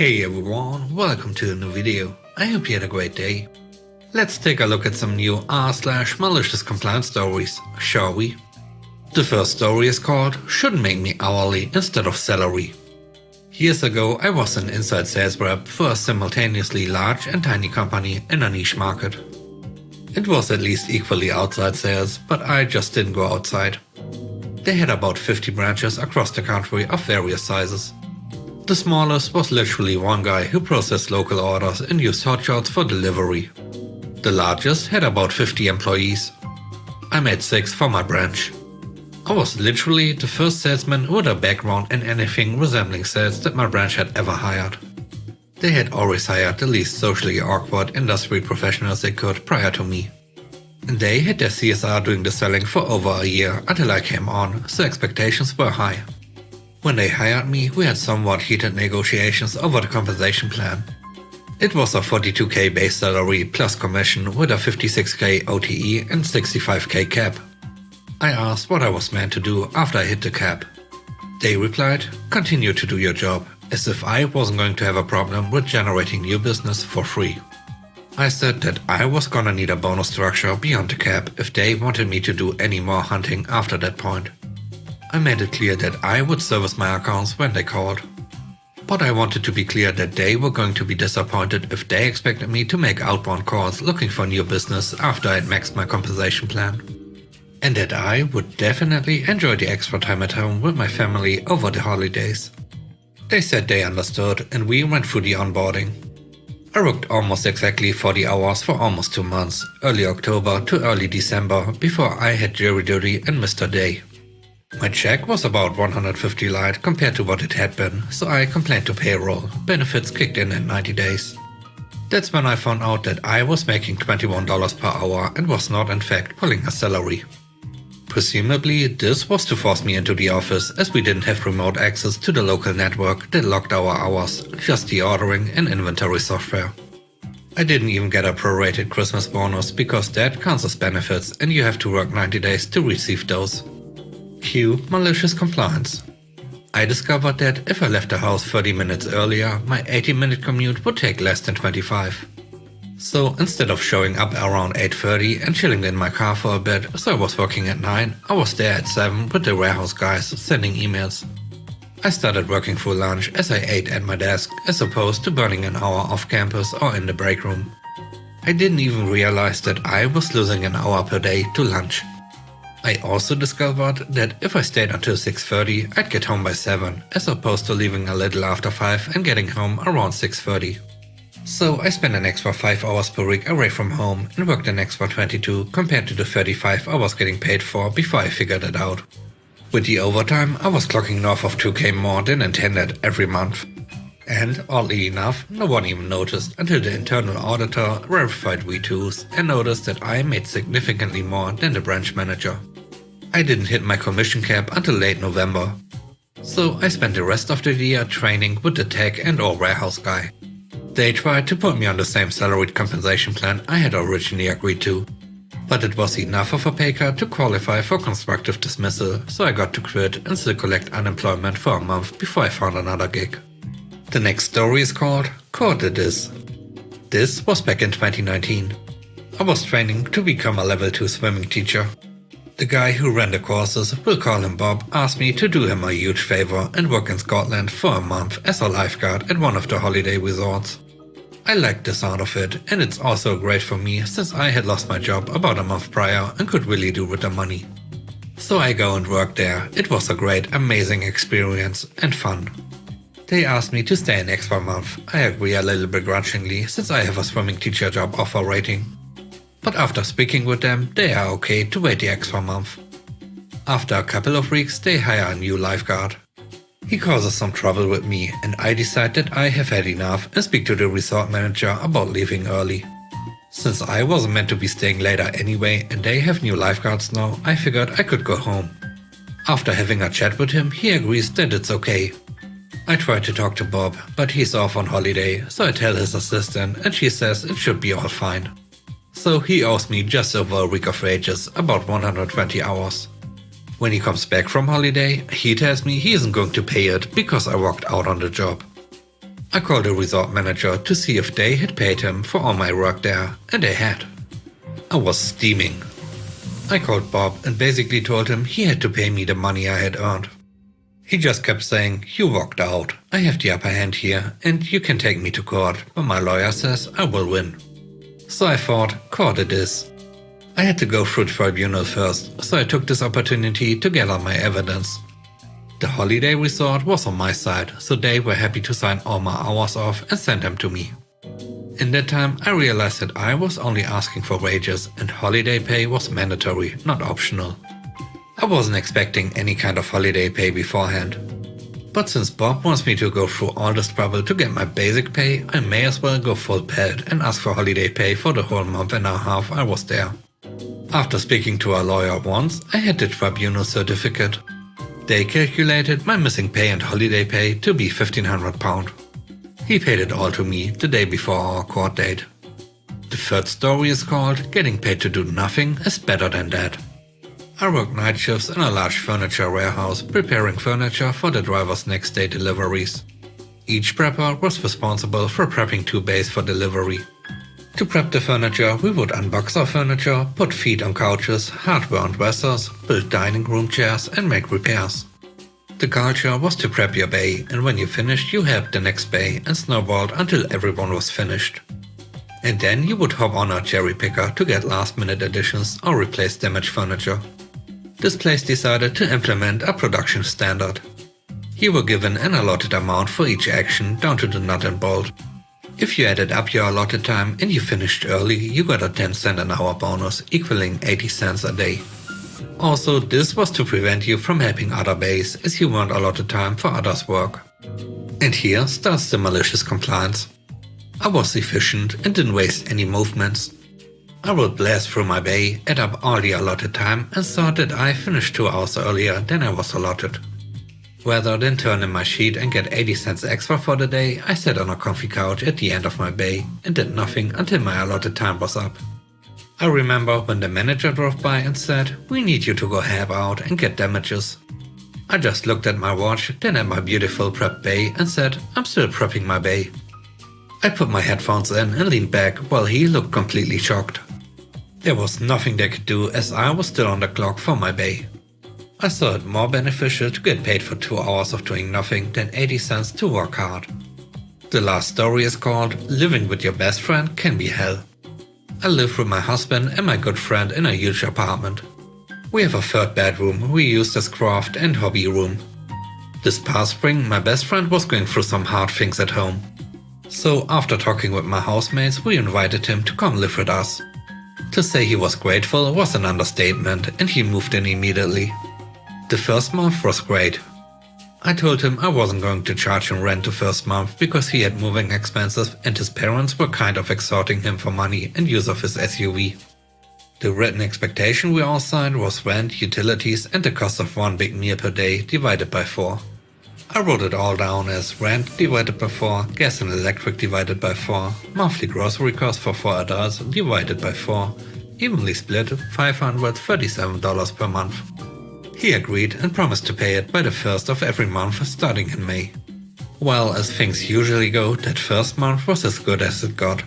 Hey everyone, welcome to a new video. I hope you had a great day. Let's take a look at some new r/malicious compliance stories, shall we? The first story is called Shouldn't Make Me Hourly Instead of Salary. Years ago I was an inside sales rep for a simultaneously large and tiny company in a niche market. It was at least equally outside sales, but I just didn't go outside. They had about 50 branches across the country of various sizes. The smallest was literally one guy who processed local orders and used hotshots for delivery. The largest had about 50 employees. I made 6 for my branch. I was literally the first salesman with a background in anything resembling sales that my branch had ever hired. They had always hired the least socially awkward industry professionals they could prior to me. And they had their CSR doing the selling for over a year until I came on, so expectations were high. When they hired me, we had somewhat heated negotiations over the compensation plan. It was a 42k base salary plus commission with a 56k OTE and 65k cap. I asked what I was meant to do after I hit the cap. They replied, "Continue to do your job," as if I wasn't going to have a problem with generating new business for free. I said that I was gonna need a bonus structure beyond the cap if they wanted me to do any more hunting after that point. I made it clear that I would service my accounts when they called. But I wanted to be clear that they were going to be disappointed if they expected me to make outbound calls looking for new business after I'd maxed my compensation plan. And that I would definitely enjoy the extra time at home with my family over the holidays. They said they understood and we went through the onboarding. I worked almost exactly 40 hours for almost 2 months, early October to early December, before I had jury duty and missed a day. My check was about 150 light compared to what it had been, so I complained to payroll. Benefits kicked in 90 days. That's when I found out that I was making $21 per hour and was not in fact pulling a salary. Presumably, this was to force me into the office, as we didn't have remote access to the local network that logged our hours, just the ordering and inventory software. I didn't even get a prorated Christmas bonus because that counts as benefits and you have to work 90 days to receive those. Cue malicious compliance. I discovered that if I left the house 30 minutes earlier, my 80-minute commute would take less than 25. So instead of showing up around 8:30 and chilling in my car for a bit so I was working at 9, I was there at 7 with the warehouse guys sending emails. I started working through lunch as I ate at my desk as opposed to burning an hour off campus or in the break room. I didn't even realize that I was losing an hour per day to lunch. I also discovered that if I stayed until 6:30, I'd get home by 7, as opposed to leaving a little after 5 and getting home around 6:30. So I spent an extra 5 hours per week away from home and worked an extra 22 compared to the 35 I was getting paid for before I figured it out. With the overtime, I was clocking north of 2k more than intended every month. And oddly enough, no one even noticed until the internal auditor verified V2s and noticed that I made significantly more than the branch manager. I didn't hit my commission cap until late November. So I spent the rest of the year training with the tech and or warehouse guy. They tried to put me on the same salaried compensation plan I had originally agreed to. But it was enough of a pay cut to qualify for constructive dismissal, so I got to quit and still collect unemployment for a month before I found another gig. The next story is called Caught Did This. This was back in 2019. I was training to become a level 2 swimming teacher. The guy who ran the courses, we'll call him Bob, asked me to do him a huge favor and work in Scotland for a month as a lifeguard at one of the holiday resorts. I liked the sound of it, and it's also great for me since I had lost my job about a month prior and could really do with the money. So I go and work there. It was a great, amazing experience and fun. They asked me to stay an extra month. I agree a little begrudgingly since I have a swimming teacher job offer waiting. But after speaking with them, they are okay to wait the extra month. After a couple of weeks, they hire a new lifeguard. He causes some trouble with me and I decide that I have had enough and speak to the resort manager about leaving early. Since I wasn't meant to be staying later anyway and they have new lifeguards now, I figured I could go home. After having a chat with him, he agrees that it's okay. I try to talk to Bob, but he's off on holiday, so I tell his assistant and she says it should be all fine. So he owes me just over a week of wages, about 120 hours. When he comes back from holiday, he tells me he isn't going to pay it because I walked out on the job. I called the resort manager to see if they had paid him for all my work there, and they had. I was steaming. I called Bob and basically told him he had to pay me the money I had earned. He just kept saying, "You walked out, I have the upper hand here, and you can take me to court, but my lawyer says I will win." So I thought, court it is. I had to go through tribunal first, so I took this opportunity to gather my evidence. The holiday resort was on my side, so they were happy to sign all my hours off and send them to me. In that time, I realized that I was only asking for wages and holiday pay was mandatory, not optional. I wasn't expecting any kind of holiday pay beforehand. But since Bob wants me to go through all this trouble to get my basic pay, I may as well go full pelt and ask for holiday pay for the whole month and a half I was there. After speaking to a lawyer once, I had the tribunal certificate. They calculated my missing pay and holiday pay to be £1,500. He paid it all to me the day before our court date. The third story is called "Getting paid to do nothing is better than that." I worked night shifts in a large furniture warehouse, preparing furniture for the driver's next day deliveries. Each prepper was responsible for prepping 2 bays for delivery. To prep the furniture, we would unbox our furniture, put feet on couches, hardware on dressers, build dining room chairs and make repairs. The culture was to prep your bay, and when you finished you helped the next bay and snowballed until everyone was finished. And then you would hop on a cherry picker to get last minute additions or replace damaged furniture. This place decided to implement a production standard. You were given an allotted amount for each action down to the nut and bolt. If you added up your allotted time and you finished early, you got a 10 cent an hour bonus equaling 80 cents a day. Also, this was to prevent you from helping other bays as you weren't allotted time for others' work. And here starts the malicious compliance. I was efficient and didn't waste any movements. I would blast through my bay, add up all the allotted time and saw that I finished 2 hours earlier than I was allotted. Rather than turn in my sheet and get 80 cents extra for the day, I sat on a comfy couch at the end of my bay and did nothing until my allotted time was up. I remember when the manager drove by and said, "We need you to go help out and get damages." I just looked at my watch, then at my beautiful prep bay and said, "I'm still prepping my bay." I put my headphones in and leaned back while he looked completely shocked. There was nothing they could do as I was still on the clock for my bay. I saw it more beneficial to get paid for 2 hours of doing nothing than 80 cents to work hard. The last story is called "Living with your best friend can be hell." I live with my husband and my good friend in a huge apartment. We have a 3rd bedroom we used as craft and hobby room. This past spring my best friend was going through some hard things at home. So after talking with my housemates we invited him to come live with us. To say he was grateful was an understatement and he moved in immediately. The first month was great. I told him I wasn't going to charge him rent the first month because he had moving expenses and his parents were kind of extorting him for money and use of his SUV. The written expectation we all signed was rent, utilities and the cost of 1 big meal per day divided by 4. I wrote it all down as rent divided by 4, gas and electric divided by 4, monthly grocery costs for 4 adults divided by 4, evenly split $537 per month. He agreed and promised to pay it by the 1st of every month starting in May. Well, as things usually go, that first month was as good as it got.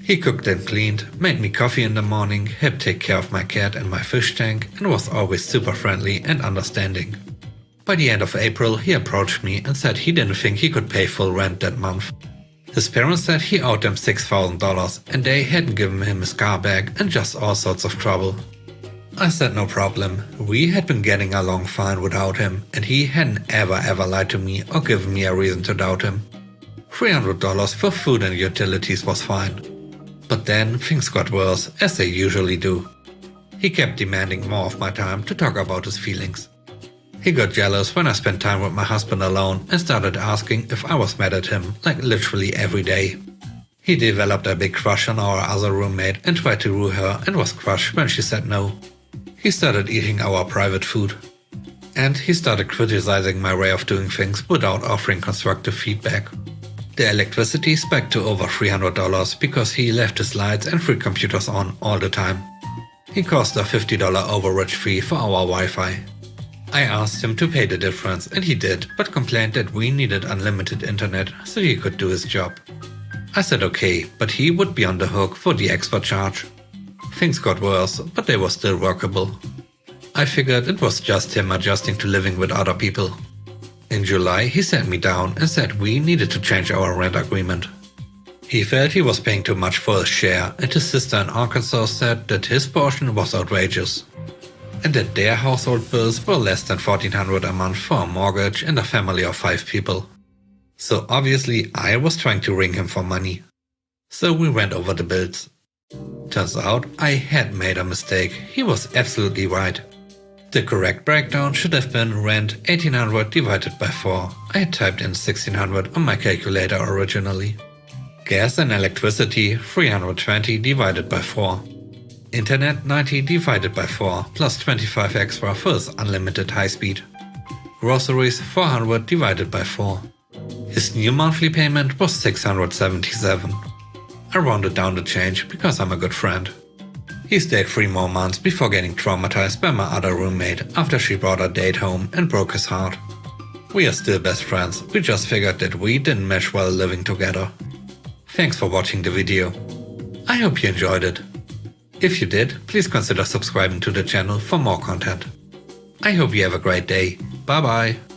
He cooked and cleaned, made me coffee in the morning, helped take care of my cat and my fish tank, and was always super friendly and understanding. By the end of April, he approached me and said he didn't think he could pay full rent that month. His parents said he owed them $6,000 and they hadn't given him his car back and just all sorts of trouble. I said no problem. We had been getting along fine without him and he hadn't ever lied to me or given me a reason to doubt him. $300 for food and utilities was fine. But then things got worse, as they usually do. He kept demanding more of my time to talk about his feelings. He got jealous when I spent time with my husband alone and started asking if I was mad at him, like literally every day. He developed a big crush on our other roommate and tried to woo her and was crushed when she said no. He started eating our private food. And he started criticizing my way of doing things without offering constructive feedback. The electricity spiked to over $300 because he left his lights and 3 computers on all the time. He caused a $50 overage fee for our Wi-Fi. I asked him to pay the difference and he did, but complained that we needed unlimited internet so he could do his job. I said okay, but he would be on the hook for the extra charge. Things got worse, but they were still workable. I figured it was just him adjusting to living with other people. In July, he sat me down and said we needed to change our rent agreement. He felt he was paying too much for his share, and his sister in Arkansas said that his portion was outrageous, and that their household bills were less than $1,400 a month for a mortgage and a family of 5 people. So obviously I was trying to ring him for money. So we went over the bills. Turns out I had made a mistake. He was absolutely right. The correct breakdown should have been rent $1,800 divided by 4. I had typed in $1,600 on my calculator originally. Gas and electricity $320 divided by 4. Internet $90 divided by 4 plus 25 extra for his unlimited high speed. Groceries $400 divided by 4. His new monthly payment was $677. I rounded down the change because I'm a good friend. He stayed 3 more months before getting traumatized by my other roommate after she brought a date home and broke his heart. We are still best friends, we just figured that we didn't mesh well living together. Thanks for watching the video. I hope you enjoyed it. If you did, please consider subscribing to the channel for more content. I hope you have a great day. Bye bye.